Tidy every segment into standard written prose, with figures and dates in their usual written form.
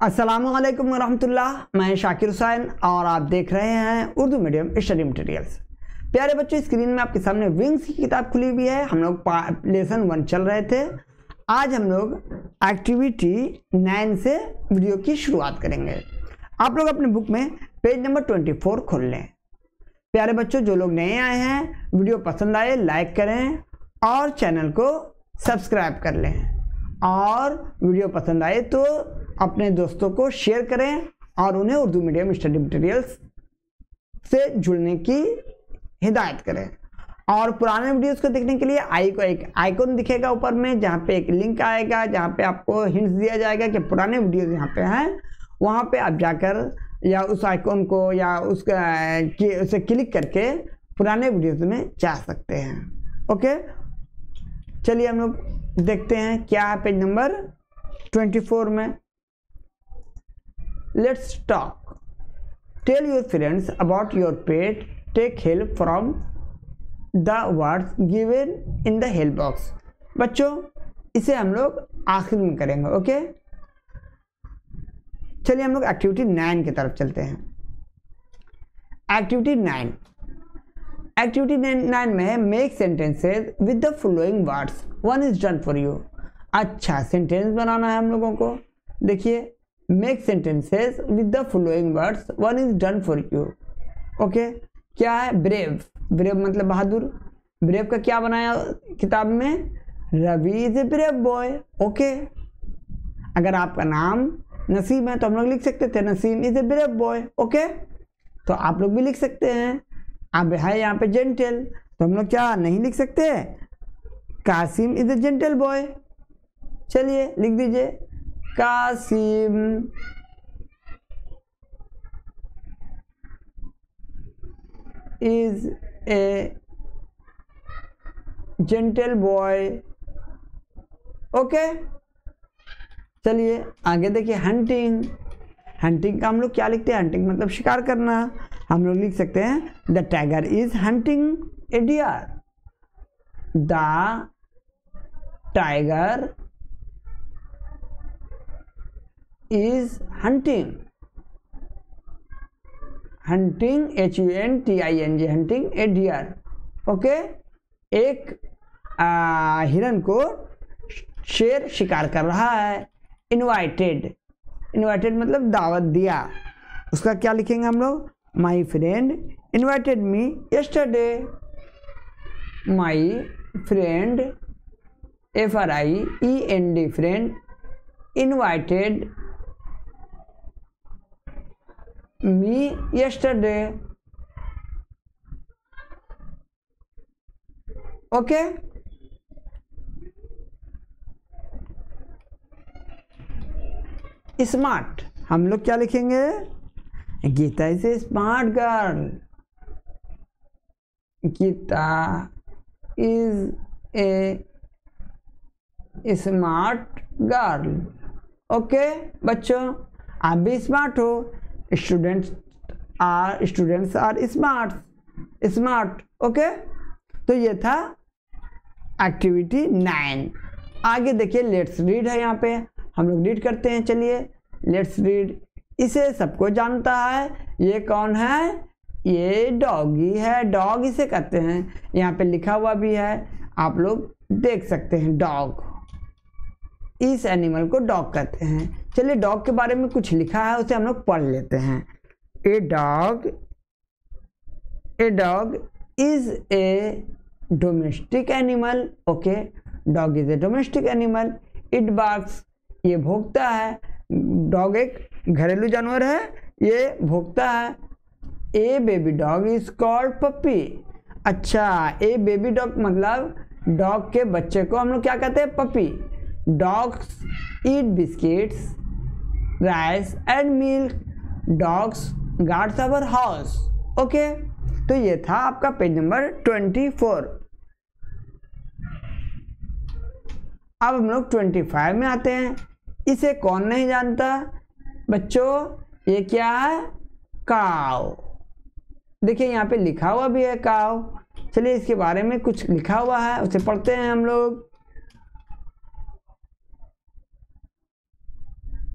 अस्सलामुअलैकुम वरहमतुल्लाह। मैं शाकिर हुसैन और आप देख रहे हैं उर्दू मीडियम स्टडी मटेरियल्स। प्यारे बच्चों, स्क्रीन में आपके सामने विंग्स की किताब खुली हुई है। हम लोग लेसन 1 चल रहे थे। आज हम लोग एक्टिविटी 9 से वीडियो की शुरुआत करेंगे। आप लोग अपने बुक में पेज नंबर 24 खोल लें। प्यारे बच्चों, जो लोग नए आए हैं, वीडियो पसंद आए लाइक करें और चैनल को सब्सक्राइब कर लें, और वीडियो पसंद आए तो अपने दोस्तों को शेयर करें और उन्हें उर्दू मीडियम स्टडी मटेरियल्स से जुड़ने की हिदायत करें। और पुराने वीडियोस को देखने के लिए एक आइकॉन दिखेगा ऊपर में, जहाँ पे एक लिंक आएगा, जहाँ पे आपको हिंट्स दिया जाएगा कि पुराने वीडियोस यहाँ पे हैं। वहाँ पे आप जाकर या उस आइकॉन को या उसे क्लिक करके पुराने वीडियोस में जा सकते हैं। ओके, चलिए हम लोग देखते हैं क्या है पेज नंबर 24 में। Let's talk. Tell your friends about your pet. Take help from the words given in the help box. बच्चों, इसे हम लोग आखिर में करेंगे। ओके, चलिए हम लोग एक्टिविटी 9 की तरफ चलते हैं। एक्टिविटी 9 में make sentences with the following words. 1 is done for you. अच्छा, सेंटेंस बनाना है हम लोगों को। देखिए, make sentences with the following words. 1 is done for you. Okay, क्या है? ब्रेव। ब्रेव मतलब बहादुर। ब्रेव का क्या बनाया किताब में? Ravi is a brave boy. Okay, अगर आपका नाम नसीम है तो हम लोग लिख सकते थे Naseem is a brave boy. Okay, तो आप लोग भी लिख सकते हैं। अब है यहाँ पे जेंटल, तो हम लोग क्या नहीं लिख सकते? Kasim is a gentle boy. चलिए लिख दीजिए, Kasim is a gentle boy. Okay, चलिए आगे देखिए। हंटिंग। हंटिंग का हम लोग क्या लिखते हैं? हंटिंग मतलब शिकार करना। हम लोग लिख सकते हैं the tiger is hunting a deer. The tiger is hunting HUNTING hunting a deer। Okay, एक हिरन को शेर शिकार कर रहा है। इनवाइटेड मतलब दावत दिया। उसका क्या लिखेंगे हम लोग? My friend invited me yesterday. My friend FRIEND friend invited me yesterday। Okay, smart हम लोग क्या लिखेंगे? Gita is a smart girl. Gita is a smart girl. Okay बच्चों, आप भी स्मार्ट हो। Students are smart. ओके, तो ये था एक्टिविटी 9। आगे देखिए, लेट्स रीड है। यहाँ पे हम लोग रीड करते हैं। चलिए लेट्स रीड। इसे सबको जानता है। ये कौन है? ये डॉगी है। डॉग इसे कहते हैं। यहाँ पे लिखा हुआ भी है, आप लोग देख सकते हैं। डॉग, इस एनिमल को डॉग कहते हैं। चलिए डॉग के बारे में कुछ लिखा है, उसे हम लोग पढ़ लेते हैं। A dog is a domestic animal. Okay, dog is a domestic animal. It barks, ये भौंकता है। डॉग एक घरेलू जानवर है, ये भौंकता है। ए बेबी डॉग इज कॉल्ड पप्पी। अच्छा, ए बेबी डॉग मतलब डॉग के बच्चे को हम लोग क्या कहते हैं? Puppy. Dogs eat biscuits, rice and milk. Dogs guards our house. Okay, तो ये था आपका पेज नंबर 24। अब हम लोग 25 में आते हैं। इसे कौन नहीं जानता बच्चों? ये क्या है? काव। देखिए यहाँ पे लिखा हुआ भी है काव। चलिए इसके बारे में कुछ लिखा हुआ है, उसे पढ़ते हैं हम लोग।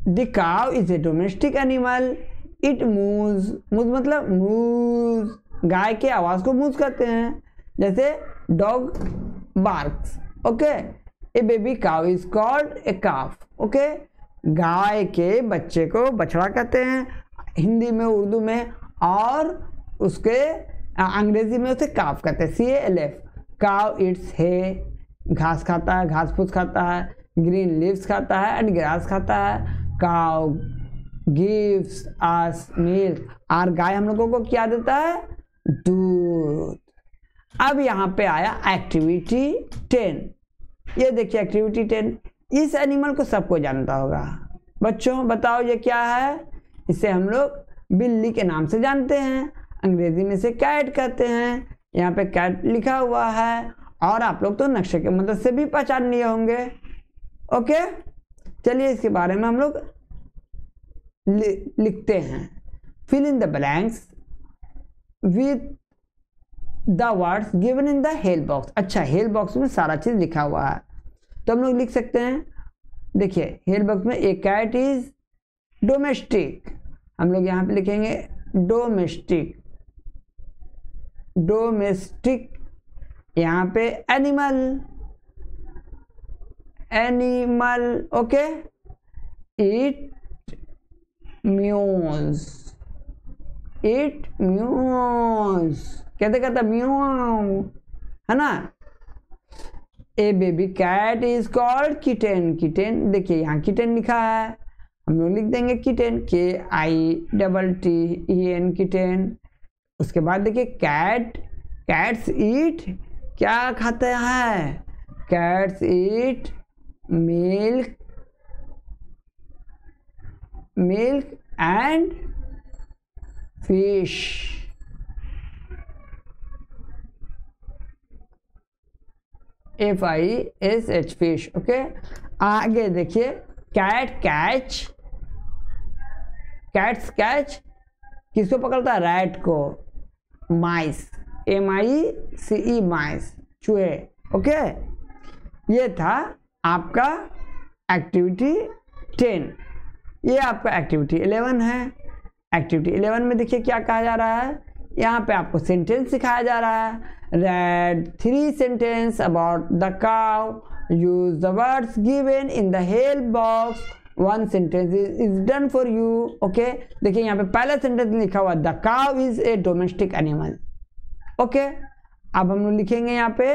The cow is a domestic animal, it moves, moves मतलब मूव्स, गाय के आवाज को मूव्स कहते हैं, जैसे dog barks. Okay, a baby cow is called a calf. Okay, गाय के बच्चे को बछड़ा कहते हैं हिंदी में, उर्दू में, और उसके अंग्रेजी में उसे काफ कहते हैं, CALF। काव इट्स है, घास खाता है, घास फूस खाता है, ग्रीन लीव्स खाता है एंड ग्रास खाता है। काव गिव्स अस मिल्क, और गाय हम लोगों को क्या देता है? दूध। अब यहाँ पे आया एक्टिविटी 10। ये देखिए एक्टिविटी 10, इस एनिमल को सबको जानता होगा। बच्चों बताओ ये क्या है? इसे हम लोग बिल्ली के नाम से जानते हैं, अंग्रेजी में से कैट कहते हैं। यहाँ पे कैट लिखा हुआ है, और आप लोग तो नक्शे की मदद से भी पहचान लिए होंगे। ओके, चलिए इसके बारे में हम लोग लिखते हैं। Fill in the blanks with the words given in the help box. अच्छा, हेल्प बॉक्स में सारा चीज लिखा हुआ है, तो हम लोग लिख सकते हैं। देखिए हेल्प बॉक्स में ए कैट इज डोमेस्टिक, हम लोग यहाँ पे लिखेंगे डोमेस्टिक। डोमेस्टिक, यहाँ पे animal, animal. Okay, it mews, it mews, कहते कहते म्यूज, है ना। A baby cat is called kitten, kitten, देखिए यहाँ किटेन लिखा है, हम लोग लिख देंगे किटेन, KITTEN, किटेन। उसके बाद देखिए कैट, कैट्स ईट, क्या खाता है? Cats eat milk, milk and fish. FISH, fish. Okay, आगे देखिए कैट कैच, कैट्स कैच किसको पकड़ता है? रैट को। माइस, MICE, माइस, चूहे। ओके, ये था आपका एक्टिविटी 10। ये आपका एक्टिविटी 11 है। एक्टिविटी 11 में देखिए क्या कहा जा रहा है, यहाँ पे आपको सेंटेंस सिखाया जा रहा है। Read 3 sentences about the cow. Use the words given in the help box. 1 sentence is done for you. Okay, देखिए यहाँ पे पहला सेंटेंस लिखा हुआ the cow is a domestic animal. Okay, अब हम लोग लिखेंगे यहाँ पे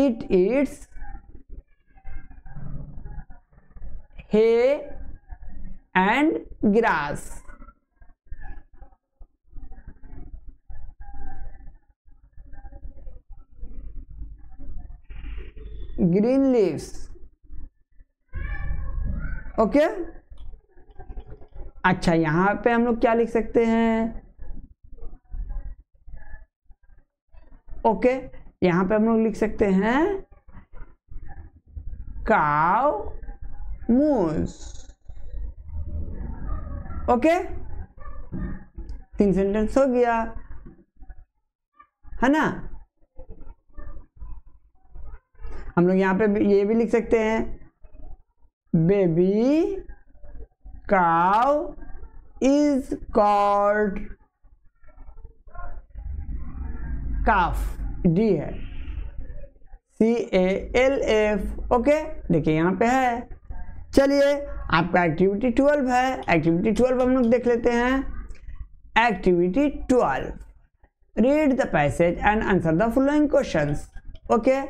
it eats hay and grass. Green leaves. Okay, अच्छा यहां पे हम लोग क्या लिख सकते हैं? ओके, यहां पे हम लोग लिख सकते हैं काउ मूव्स। ओके, 3 सेंटेंस हो गया, है ना। हम लोग यहाँ पे ये भी लिख सकते हैं baby cow is called calf, D है, CALF। ओके, देखिए यहाँ पे है। चलिए आपका एक्टिविटी 12 है। एक्टिविटी 12 हम लोग देख लेते हैं। Activity 12, read the passage and answer the following questions. Okay,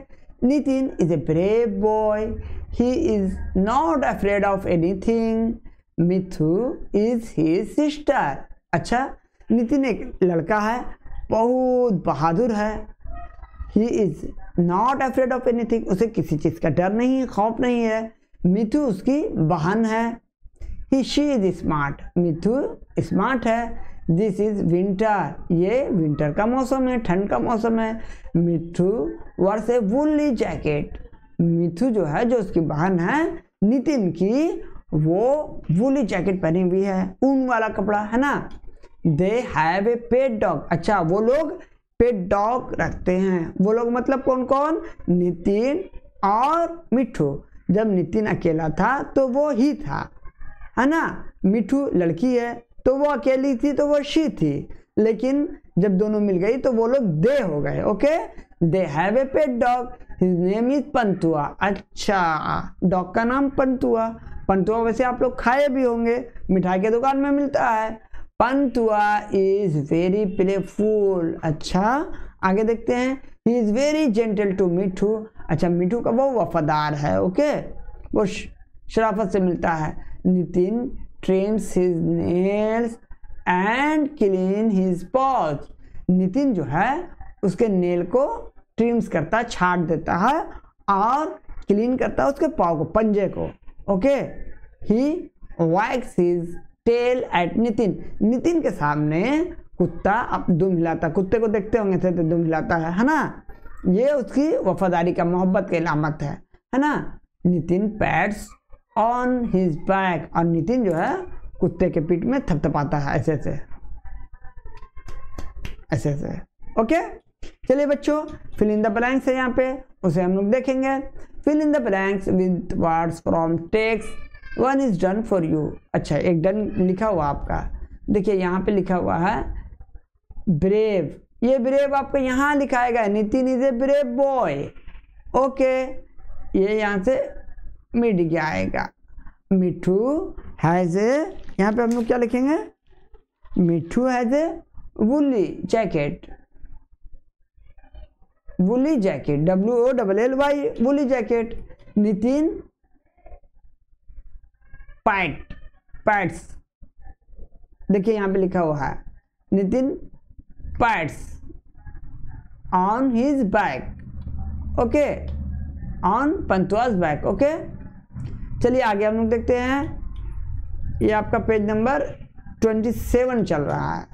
Nitin is a brave boy. He is not afraid of anything. Mithu is his sister. अच्छा, नितिन एक लड़का है, बहुत बहादुर है। He is not afraid of anything. उसे किसी चीज का डर नहीं, खौफ नहीं है। मिथु उसकी बहन है। She is smart. Mithu smart है। दिस इज विंटर, ये विंटर का मौसम है, ठंड का मौसम है। मिथु वर्स ए वुली जैकेट। मिथु जो है, जो उसकी बहन है नितिन की, वो वुली जैकेट पहनी हुई है, ऊन वाला कपड़ा, है ना। They have a pet dog. अच्छा, वो लोग पेट डॉग रखते हैं। वो लोग मतलब कौन कौन? नितिन और मिठू। जब नितिन अकेला था तो वो ही था, है ना। मिठू लड़की है तो वो अकेली थी तो वो शी थी, लेकिन जब दोनों मिल गई तो वो लोग दे हो गए। Okay, they have a pet dog, his name is pantua. अच्छा, डॉग का नाम पंतुआ। पंतुआ वैसे आप लोग खाए भी होंगे, मिठाई के दुकान में मिलता है। Pantua is very playful. अच्छा, आगे देखते हैं। He is very gentle to Mithu. अच्छा, मिठू का वो वफादार है। ओके, वो शराफत से मिलता है। Nitin TRIMS his nails and clean his pause. Nitin जो है उसके नेल को ट्रिम्स करता है, छाट देता है, और क्लीन करता है उसके पाँव को, पंजे को। Okay, he wags his tail at Nitin. Nitin के सामने कुत्ता अब दुम हिलाता, कुत्ते को देखते होंगे थे तो दुम हिलाता है ना। ये उसकी वफादारी का, मोहब्बत की अलामत है ना। Nitin pats on his back, और नितिन जो है कुत्ते के पीठ में थपथपाता है ऐसे ऐसे। ओके, चलिए बच्चों, फिल इन द ब्लैंक्स है यहाँ पे, उसे हम लोग देखेंगे। Fill in the blanks with words from text, one is done for you. अच्छा, एक डन लिखा हुआ आपका, देखिए यहाँ पे लिखा हुआ है ब्रेव। ये ब्रेव आपको यहाँ लिखाएगा, Nitin is a brave boy. Okay, ये यहाँ से मिट गया आएगा। मिठू हैज ए, यहाँ पे हम लोग क्या लिखेंगे, Mithu has a woolly jacket. Woolly jacket, WOLLY, woolly jacket. Nitin pats, देखिए यहाँ पे लिखा हुआ है Nitin pats on his back. Okay, on Pantua's back. Okay, चलिए आगे हम लोग देखते हैं। ये आपका पेज नंबर 27 चल रहा है।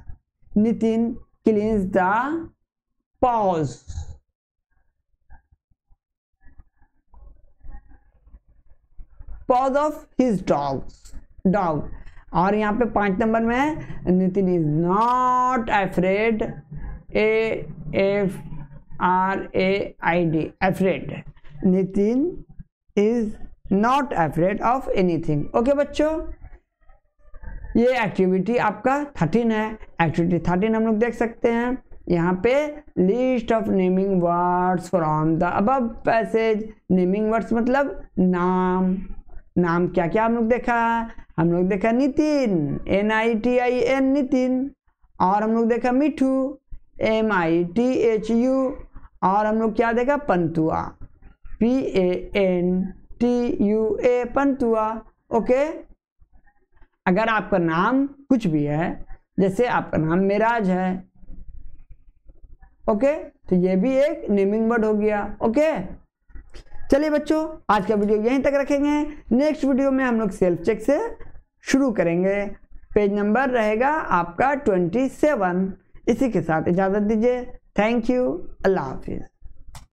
Nitin cleans the paws, paws of his dog। और यहाँ पे 5 नंबर में है Nitin is not afraid, AFRAID, afraid. Nitin is not afraid of anything. Okay बच्चों, ये एक्टिविटी आपका 13 है। एक्टिविटी 13 हम लोग देख सकते हैं यहाँ पे, list of naming words from the above passage. Naming words मतलब नाम क्या क्या हम लोग देखा है, हम लोग देखा नितिन, NITIN नितिन, और हम लोग देखा मिठू, MITHU, और हम लोग क्या देखा, पंतुआ, PANTUA, पंतुआ। ओके, अगर आपका नाम कुछ भी है, जैसे आपका नाम मेराज है, ओके, तो ये भी एक नेमिंग वर्ड हो गया। ओके, चलिए बच्चों, आज का वीडियो यहीं तक रखेंगे। नेक्स्ट वीडियो में हम लोग सेल्फ चेक से शुरू करेंगे। पेज नंबर रहेगा आपका 27। इसी के साथ इजाजत दीजिए। Thank you, Allah Hafiz.